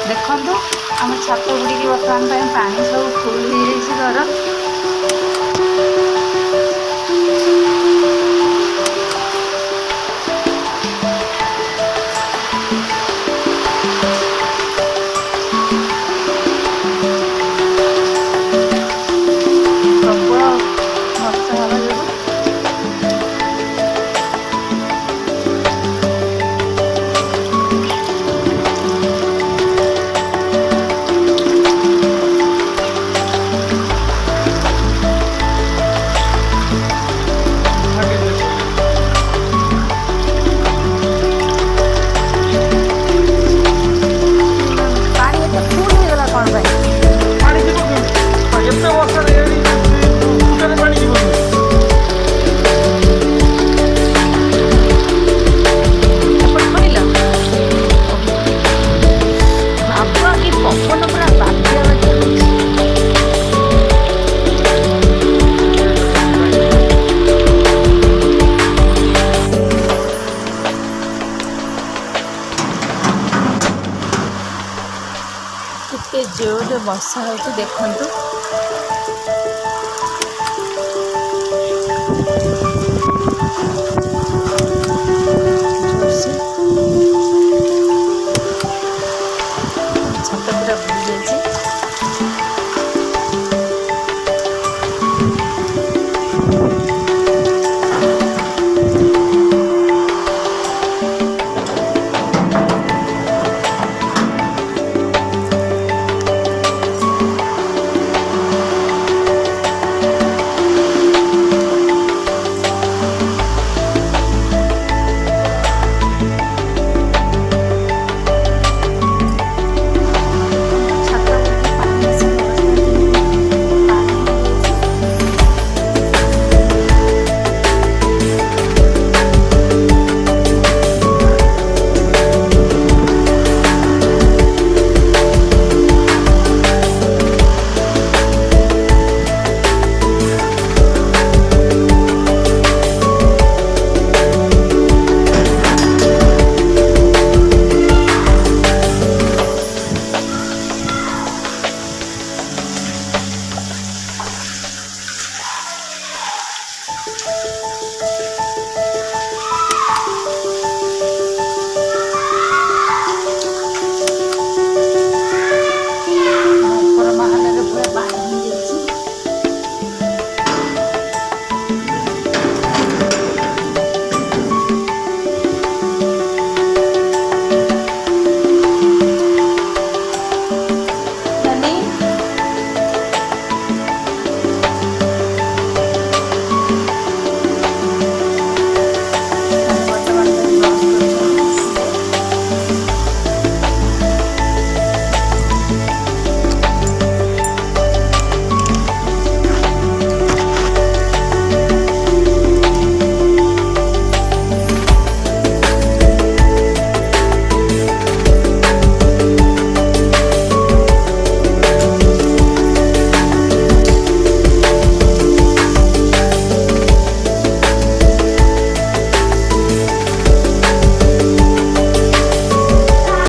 ଦେଖନ୍ତୁ ଆମ ଛାତ ଗୁଡ଼ିକି ବର୍ତ୍ତମାନ ପାଇଁ ପାଣି ସବୁ ଫୁଲ୍ ହେଇଯାଇଛି ଘର। ପ୍ରବଳ ବର୍ଷା ହେବା ଯୋଗୁଁ ପାଣି ଏତେ ଫୁଲ୍ ହେଇଗଲା କ'ଣ ପାଇଁ? ପାଣି ଯିବ କେମିତି? ଏତେ ବର୍ଷାରେ ଏଠି ଫୁଟରେ ପାଣି ଯିବ କେମିତି? ଏପଟେ ଖୋଳିଲ ବାବା କି ପବନ ପୁରା ବାତ୍ୟା ବାତ୍ୟା ହଉଛି। କେତେ ଜୋରରେ ବର୍ଷା ହେଉଛି ଦେଖନ୍ତୁ।